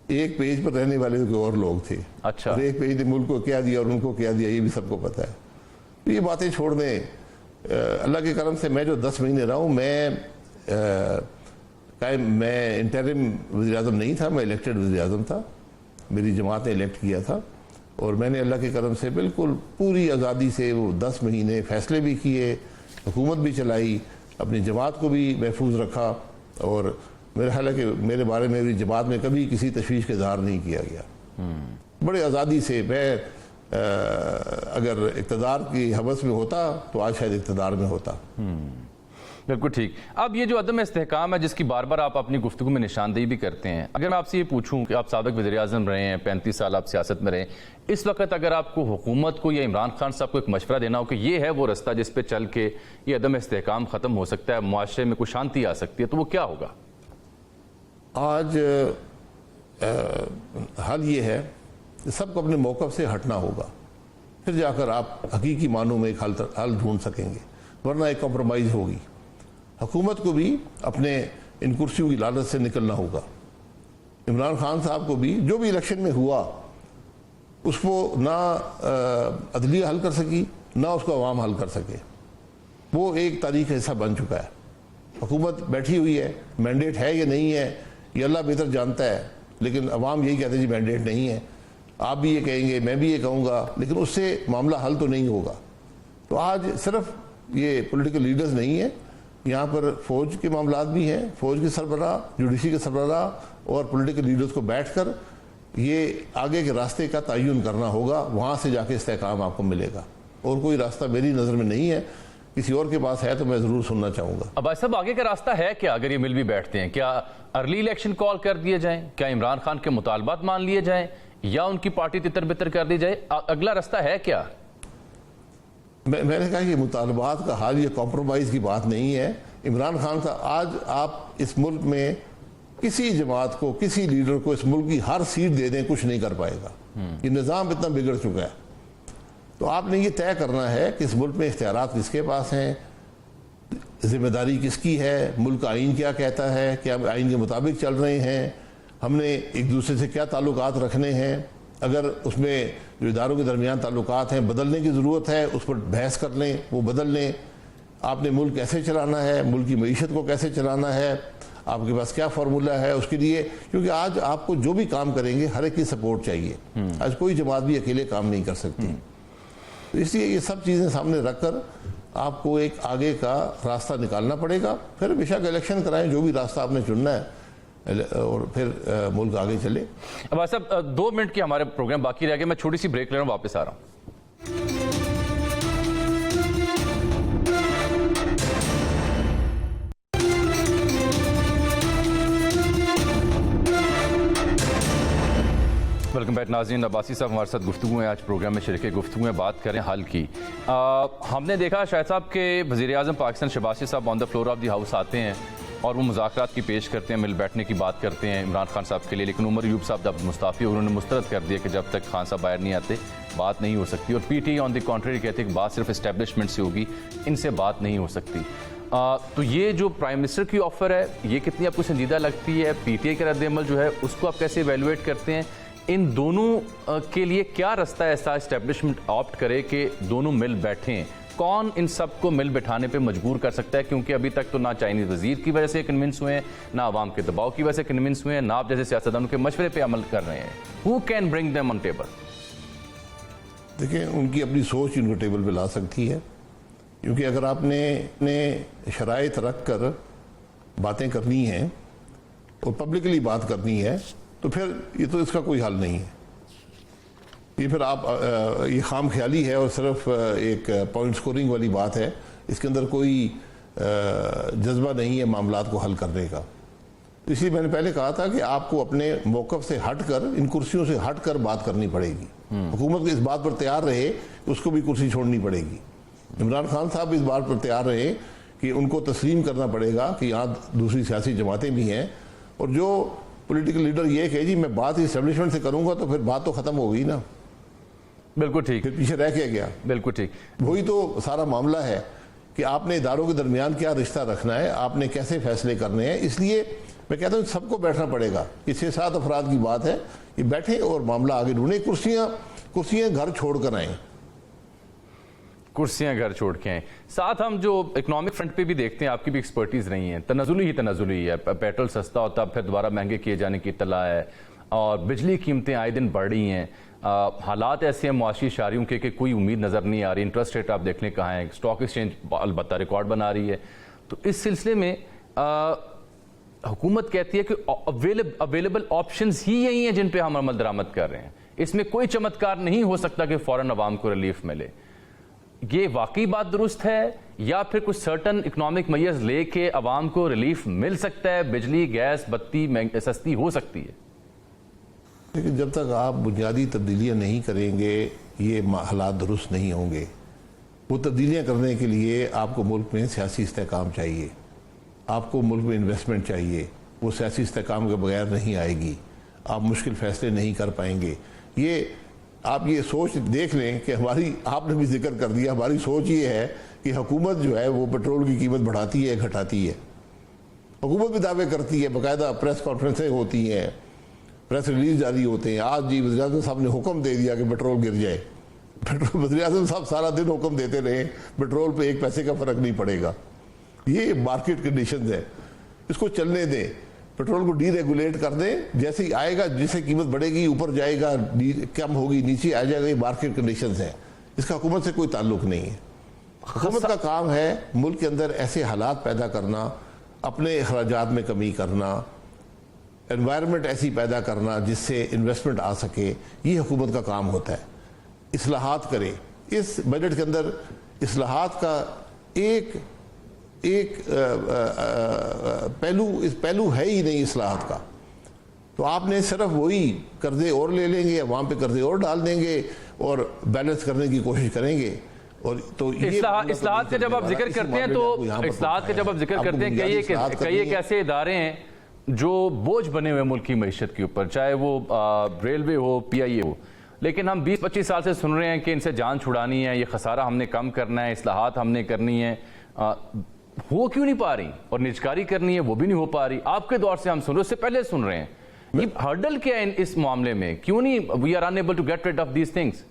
ایک پیج پر رہنے والے کوئی اور لوگ تھے. اچھا. اور ایک پیج نے ملک کو کیا دیا اور ان کو کیا دیا، یہ بھی سب کو پتہ ہے. یہ باتیں چھوڑ دیں. اللہ کے کرم سے میں جو 10 مہینے رہا ہوں، میں انٹرم وزیر اعظم نہیں تھا، میں الیکٹڈ وزیر اعظم تھا. میری جماعت نے الیکٹ کیا تھا اور میں نے اللہ کے کرم سے بالکل پوری آزادی سے وہ 10 مہینے فیصلے بھی کیے، حکومت بھی چلائی، اپنی جماعت کو بھی محفوظ رکھا. اور میرا خیال ہے کہ میرے بارے میں میری جماعت میں کبھی کسی تشویش کا اظہار نہیں کیا گیا. بڑے آزادی سے میں اگر اقتدار کی حوث میں ہوتا تو آج شاید اقتدار میں ہوتا. بالکل ٹھیک. اب یہ جو عدم استحکام ہے جس کی بار بار آپ اپنی گفتگو میں نشاندہی بھی کرتے ہیں، اگر میں آپ سے یہ پوچھوں کہ آپ سابق وزیر اعظم رہے ہیں، 35 سال آپ سیاست میں رہے، اس وقت اگر آپ کو حکومت کو یا عمران خان صاحب کو ایک مشورہ دینا ہو کہ یہ ہے وہ رستہ جس پہ چل کے یہ عدم استحکام ختم ہو سکتا ہے، معاشرے میں کوئی شانتی آ سکتی ہے، تو وہ کیا ہوگا؟ آج حل یہ ہے کہ سب کو اپنے موقف سے ہٹنا ہوگا، پھر جا کر آپ حقیقی معنوں میں ایک حل ڈھونڈ سکیں گے، ورنہ ایک کمپرومائز ہوگی. حکومت کو بھی اپنے ان کرسیوں کی لالچ سے نکلنا ہوگا. عمران خان صاحب کو بھی جو بھی الیکشن میں ہوا اس کو نہ عدلیہ حل کر سکی نہ اس کو عوام حل کر سکے. وہ ایک تاریخ کا حصہ بن چکا ہے. حکومت بیٹھی ہوئی ہے، مینڈیٹ ہے یا نہیں ہے یہ اللہ بہتر جانتا ہے، لیکن عوام یہی کہتے ہیں جی مینڈیٹ نہیں ہے. آپ بھی یہ کہیں گے، میں بھی یہ کہوں گا، لیکن اس سے معاملہ حل تو نہیں ہوگا. تو آج صرف یہ پولیٹیکل لیڈرز نہیں ہیں، یہاں پر فوج کے معاملات بھی ہیں، فوج کے سربراہ، جوڈیشری کے سربراہ اور پولیٹیکل لیڈرز کو بیٹھ کر یہ آگے کے راستے کا تعین کرنا ہوگا. وہاں سے جا کے استحکام آپ کو ملے گا، اور کوئی راستہ میری نظر میں نہیں ہے. کسی اور کے پاس ہے تو میں ضرور سننا چاہوں گا. اب صاحب آگے کا راستہ ہے کیا اگر یہ مل بھی بیٹھتے ہیں؟ کیا ارلی الیکشن کال کر دیے جائیں؟ کیا عمران خان کے مطالبات مان لیے جائیں؟ یا ان کی پارٹی تتر بتر کر دی جائے؟ اگلا راستہ ہے کیا؟ میں نے کہا کہ مطالبات کا حال یہ کمپرومائز کی بات نہیں ہے. عمران خان صاحب، آج آپ اس ملک میں کسی جماعت کو، کسی لیڈر کو اس ملک کی ہر سیٹ دے دیں، کچھ نہیں کر پائے گا. یہ نظام اتنا بگڑ چکا ہے. تو آپ نے یہ طے کرنا ہے کہ اس ملک میں اختیارات کس کے پاس ہیں، ذمہ داری کس کی ہے، ملک کا آئین کیا کہتا ہے، کیا آئین کے مطابق چل رہے ہیں، ہم نے ایک دوسرے سے کیا تعلقات رکھنے ہیں. اگر اس میں جو اداروں کے درمیان تعلقات ہیں بدلنے کی ضرورت ہے، اس پر بحث کر لیں، وہ بدل لیں. آپ نے ملک کیسے چلانا ہے، ملک کی معیشت کو کیسے چلانا ہے، آپ کے پاس کیا فارمولہ ہے اس کے لیے. کیونکہ آج آپ کو جو بھی کام کریں گے ہر ایک کی سپورٹ چاہیے. آج کوئی جماعت بھی اکیلے کام نہیں کر سکتی. تو اس لیے یہ سب چیزیں سامنے رکھ کر آپ کو ایک آگے کا راستہ نکالنا پڑے گا. پھر بے شک الیکشن کرائیں، جو بھی راستہ آپ نے چننا ہے، اور پھر ملک آگے چلے. اب صاحب 2 منٹ کی ہمارے پروگرام باقی رہ گئے، میں چھوٹی سی بریک لے رہا ہوں، واپس آ رہا ہوں. ویلکم بیک ناظرین. عباسی صاحب ہمارے ساتھ گفتگو ہیں، آج پروگرام میں شرکت گفتگو ہیں، بات کریں حل کی. ہم نے دیکھا شاہد صاحب کے وزیر اعظم پاکستان شہباز شریف صاحب on the floor of the house آتے ہیں اور وہ مذاکرات کی پیش کرتے ہیں، مل بیٹھنے کی بات کرتے ہیں عمران خان صاحب کے لیے. لیکن عمر ایوب صاحب جب مستعفی، انہوں نے مسترد کر دیا کہ جب تک خان صاحب باہر نہیں آتے بات نہیں ہو سکتی. اور پی ٹی آن دی کانٹریری کہتے ہیں کہ بات صرف اسٹیبلشمنٹ سے ہوگی، ان سے بات نہیں ہو سکتی. تو یہ جو پرائم منسٹر کی آفر ہے یہ کتنی آپ کو سنجیدہ لگتی ہے؟ پی ٹی آئی کا رد عمل جو ہے اس کو آپ کیسے ایویلویٹ کرتے ہیں؟ ان دونوں کے لیے کیا رستہ ایسا اسٹیبلشمنٹ آپٹ کرے کہ دونوں مل بیٹھیں؟ کون ان سب کو مل بٹھانے پہ مجبور کر سکتا ہے؟ کیونکہ ابھی تک تو نہ چائنیز وزیر کی وجہ سے کنونس ہوئے ہیں، نہ عوام کے دباؤ کی وجہ سے کنونس ہوئے ہیں، نہ آپ جیسے سیاستدانوں کے مشورے پہ عمل کر رہے ہیں. Who can bring them on table? دیکھیں، ان کی اپنی سوچ ان کو ٹیبل پہ لا سکتی ہے. کیونکہ اگر آپ نے شرائط رکھ کر باتیں کرنی ہیں اور پبلکلی بات کرنی ہے تو پھر یہ تو اس کا کوئی حل نہیں ہے. یہ پھر آپ یہ خام خیالی ہے اور صرف ایک پوائنٹ سکورنگ والی بات ہے. اس کے اندر کوئی جذبہ نہیں ہے معاملات کو حل کرنے کا. اس لیے میں نے پہلے کہا تھا کہ آپ کو اپنے موقف سے ہٹ کر، ان کرسیوں سے ہٹ کر بات کرنی پڑے گی. حکومت اس بات پر تیار رہے اس کو بھی کرسی چھوڑنی پڑے گی. عمران خان صاحب اس بات پر تیار رہے کہ ان کو تسلیم کرنا پڑے گا کہ یہاں دوسری سیاسی جماعتیں بھی ہیں، اور جو پولیٹیکل لیڈر یہ کہ جی میں بات اسٹیبلشمنٹ سے کروں گا تو پھر بات تو ختم ہو گئی نا. بالکل ٹھیک. پھر پیچھے رہ کے گیا. بالکل ٹھیک. وہی تو سارا معاملہ ہے کہ آپ نے اداروں کے درمیان کیا رشتہ رکھنا ہے، آپ نے کیسے فیصلے کرنے ہیں. اس لیے میں کہتا ہوں سب کو بیٹھنا پڑے گا. یہ 6-7 افراد کی بات ہے، یہ بیٹھیں اور معاملہ آگے ڈھونڈیں. کرسیاں گھر چھوڑ کر آئیں. کرسیاں گھر چھوڑ کے ہیں. ساتھ ہم جو اکنامک فرنٹ پہ بھی دیکھتے ہیں، آپ کی بھی ایکسپرٹیز رہی ہیں، تنزلی ہے. پیٹرول سستا ہوتا پھر دوبارہ مہنگے کیے جانے کی اطلاع ہے، اور بجلی قیمتیں آئے دن بڑھ رہی ہیں. حالات ایسے ہیں معاشی اشاریوں کے کہ کوئی امید نظر نہیں آ رہی. انٹرسٹ ریٹ آپ دیکھ لیں کہاں ہے. اسٹاک ایکسچینج البتہ ریکارڈ بنا رہی ہے. تو اس سلسلے میں حکومت کہتی ہے کہ اویلیبل آپشنز ہی یہی ہیں جن پہ ہم عمل درآمد کر رہے ہیں. اس میں کوئی چمتکار نہیں ہو سکتا کہ فوراً عوام کو ریلیف ملے. یہ واقعی بات درست ہے یا پھر کچھ سرٹن اکنامک میئرز لے کے عوام کو ریلیف مل سکتا ہے، بجلی گیس بتی سستی ہو سکتی ہے؟ لیکن جب تک آپ بنیادی تبدیلیاں نہیں کریں گے یہ حالات درست نہیں ہوں گے. وہ تبدیلیاں کرنے کے لیے آپ کو ملک میں سیاسی استحکام چاہیے، آپ کو ملک میں انویسٹمنٹ چاہیے. وہ سیاسی استحکام کے بغیر نہیں آئے گی. آپ مشکل فیصلے نہیں کر پائیں گے. آپ یہ سوچ دیکھ لیں کہ آپ نے بھی ذکر کر دیا، ہماری سوچ یہ ہے کہ حکومت جو ہے وہ پیٹرول کی قیمت بڑھاتی ہے گھٹاتی ہے. حکومت بھی دعوے کرتی ہے، باقاعدہ پریس کانفرنسیں ہوتی ہیں، پریس ریلیز جاری ہوتے ہیں. آج جی وزیر اعظم صاحب نے حکم دے دیا کہ پیٹرول گر جائے. وزیر اعظم صاحب سارا دن حکم دیتے رہے، پیٹرول پہ 1 پیسے کا فرق نہیں پڑے گا. یہ مارکیٹ کنڈیشنز ہے، اس کو چلنے دیں. پیٹرول کو ڈی ریگولیٹ کر دیں. جیسے ہی آئے گا، جسے قیمت بڑھے گی اوپر جائے گا، کم ہوگی نیچے آ جائے گا. یہ مارکیٹ کنڈیشنز ہیں، اس کا حکومت سے کوئی تعلق نہیں ہے. حکومت کا کام ہے ملک کے اندر ایسے حالات پیدا کرنا، اپنے اخراجات میں کمی کرنا، انوائرمنٹ ایسی پیدا کرنا جس سے انویسٹمنٹ آ سکے. یہ حکومت کا کام ہوتا ہے. اصلاحات کرے. اس بجٹ کے اندر اصلاحات کا ایک پہلو ہے ہی نہیں اصلاحات کا. تو آپ نے صرف وہی قرضے اور لے لیں گے، وہاں پہ قرضے اور ڈال دیں گے اور بیلنس کرنے کی کوشش کریں گے. اور تو اصلاحات کا جب آپ ذکر کرتے ہیں تو اصلاحات کا جب آپ ذکر کرتے ہیں کئی ایک ایسے ادارے ہیں جو بوجھ بنے ہوئے ملک کی معیشت کے اوپر، چاہے وہ ریلوے ہو، پی آئی اے ہو، لیکن ہم 20-25 سال سے سن رہے ہیں کہ ان سے جان چھڑانی ہے، یہ خسارہ ہم نے کم کرنا ہے، اصلاحات ہم نے کرنی ہے، ہو کیوں نہیں پا رہی؟ اور نجکاری کرنی ہے وہ بھی نہیں ہو پا رہی. آپ کے دور سے ہم سن رہے ہیں، اس سے پہلے سن رہے ہیں. یہ ہرڈل کیا ہے اس معاملے میں؟ کیوں نہیں we are unable to get rid of these things?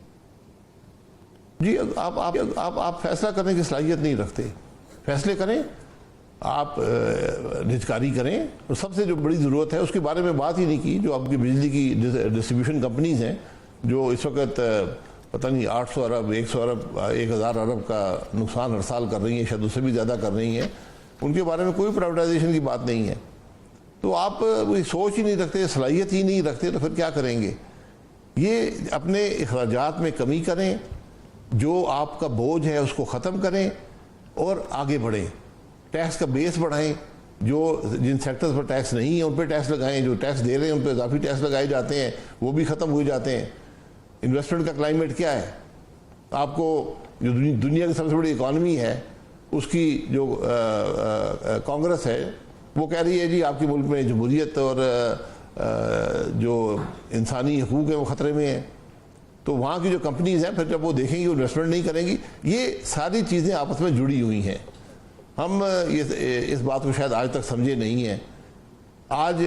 جی آپ فیصلہ کرنے کی صلاحیت نہیں رکھتے. فیصلے کریں، آپ نجکاری کریں. اور سب سے جو بڑی ضرورت ہے اس کے بارے میں بات ہی نہیں کی، جو آپ کی بجلی کی ڈسٹریبیوشن کمپنیز ہیں جو اس وقت پتہ نہیں 800 ارب 100 ارب 1000 ارب کا نقصان ہر سال کر رہی ہیں، شاید اس سے بھی زیادہ کر رہی ہیں، ان کے بارے میں کوئی پرائیویٹائزیشن کی بات نہیں ہے. تو آپ وہی سوچ ہی نہیں رکھتے، صلاحیت ہی نہیں رکھتے، تو پھر کیا کریں گے؟ یہ اپنے اخراجات میں کمی کریں، جو آپ کا بوجھ ہے اس کو ختم کریں اور آگے بڑھیں. ٹیکس کا بیس بڑھائیں، جن سیکٹرز پر ٹیکس نہیں ہے ان پہ ٹیکس لگائیں، جو ٹیکس دے رہے ہیں ان پہ اضافی ٹیکس لگائے جاتے ہیں وہ بھی ختم ہو جاتے ہیں. انویسٹمنٹ کا کلائمیٹ کیا ہے؟ آپ کو جو دنیا کی سب سے بڑی اکانومی ہے اس کی جو کانگریس ہے وہ کہہ رہی ہے جی آپ کے ملک میں جمہوریت اور جو انسانی حقوق ہیں وہ خطرے میں ہیں. تو وہاں کی جو کمپنیز ہیں پھر جب وہ دیکھیں گی انویسٹمنٹ نہیں کریں گی. یہ ساری چیزیں آپس میں جڑی ہوئی ہیں. ہم اس بات کو شاید آج تک سمجھے نہیں ہیں. آج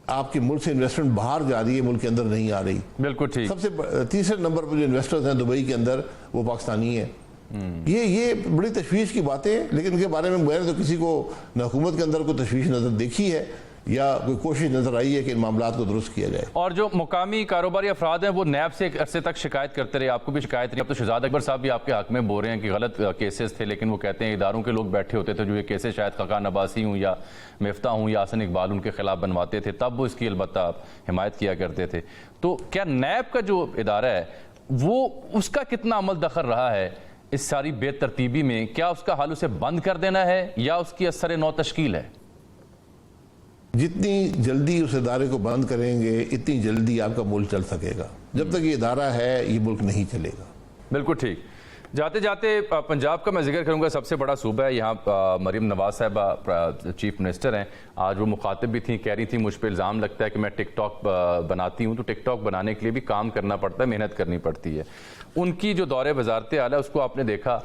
آپ کے ملک سے انویسٹمنٹ باہر جا رہی ہے، ملک کے اندر نہیں آ رہی. بالکل ٹھیک. سب سے تیسرے نمبر پر جو انویسٹرز ہیں دبئی کے اندر وہ پاکستانی ہیں. یہ بڑی تشویش کی باتیں، لیکن ان کے بارے میں میں نے تو کسی کو نہ حکومت کے اندر کوئی تشویش نظر دیکھی ہے یا کوئی کوشش نظر آئی ہے کہ ان معاملات کو درست کیا جائے. اور جو مقامی کاروباری افراد ہیں وہ نیب سے ایک عرصے تک شکایت کرتے رہے، آپ کو بھی شکایت رہی. اب تو شہزاد اکبر صاحب بھی آپ کے حق میں بول رہے ہیں کہ غلط کیسز تھے، لیکن وہ کہتے ہیں اداروں کے لوگ بیٹھے ہوتے تھے جو یہ کیسز شاید خاقان عباسی ہوں یا مفتاح ہوں یا حسن اقبال ان کے خلاف بنواتے تھے، تب وہ اس کی البتہ حمایت کیا کرتے تھے. تو کیا نیب کا جو ادارہ ہے وہ اس کا کتنا عمل دخل رہا ہے اس ساری بے ترتیبی میں؟ کیا اس کا حال اسے بند کر دینا ہے یا اس کی اثر نو تشکیل ہے؟ جتنی جلدی اس ادارے کو بند کریں گے اتنی جلدی آپ کا ملک چل سکے گا. جب تک یہ ادارہ ہے یہ ملک نہیں چلے گا. بالکل ٹھیک. جاتے جاتے پنجاب کا میں ذکر کروں گا، سب سے بڑا صوبہ ہے. یہاں مریم نواز صاحبہ چیف منسٹر ہیں، آج وہ مخاطب بھی تھیں، کہہ رہی تھیں مجھ پہ الزام لگتا ہے کہ میں ٹک ٹاک بناتی ہوں. تو ٹک ٹاک بنانے کے لیے بھی کام کرنا پڑتا ہے، محنت کرنی پڑتی ہے. ان کی جو دورے وزارت اعلیٰ اس کو آپ نے دیکھا،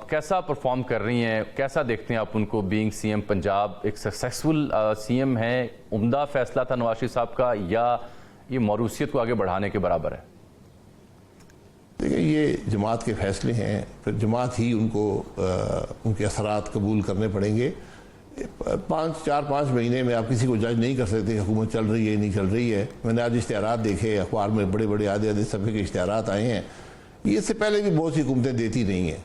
کیسا پرفارم کر رہی ہیں؟ کیسا دیکھتے ہیں آپ ان کو بینگ سی ایم پنجاب؟ ایک سکسیسفل سی ایم ہے؟ عمدہ فیصلہ تھا نواز شریف صاحب کا یا یہ موروثیت کو آگے بڑھانے کے برابر ہے؟ دیکھیں یہ جماعت کے فیصلے ہیں، پھر جماعت ہی ان کو ان کے اثرات قبول کرنے پڑیں گے. 4-5 مہینے میں آپ کسی کو جج نہیں کر سکتے حکومت چل رہی ہے نہیں چل رہی ہے. میں نے آج اشتہارات دیکھے اخبار میں، بڑے بڑے آدھے صفحے کے اشتہارات آئے ہیں. یہ اس سے پہلے بھی بہت سی حکومتیں دیتی نہیں ہیں.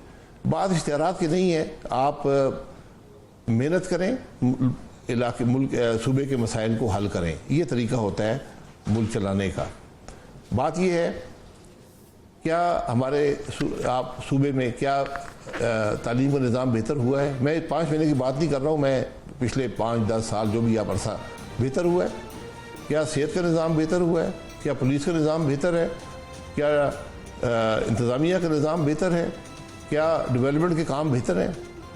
بات اشتہارات کی نہیں ہے، آپ محنت کریں، علاقے ملک صوبے کے مسائل کو حل کریں. یہ طریقہ ہوتا ہے ملک چلانے کا. بات یہ ہے کیا ہمارے آپ صوبے میں کیا تعلیم کا نظام بہتر ہوا ہے؟ میں 5 مہینے کی بات نہیں کر رہا ہوں، میں پچھلے 5-10 سال جو بھی آپ عرصہ بہتر ہوا ہے. کیا صحت کا نظام بہتر ہوا ہے؟ کیا پولیس کا نظام بہتر ہے؟ کیا انتظامیہ کا نظام بہتر ہے؟ کیا ڈیولپمنٹ کے کام بہتر ہیں؟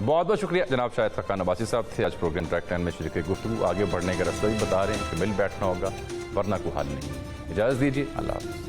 بہت بہت شکریہ. جناب شاہد خاقان عباسی صاحب تھے آج پروگرام ڈائریکٹ لائن میں شریک گفتگو. آگے بڑھنے کا راستہ بھی بتا رہے ہیں کہ مل بیٹھنا ہوگا ورنہ کوئی حل نہیں. اجازت دیجیے، اللہ حافظ.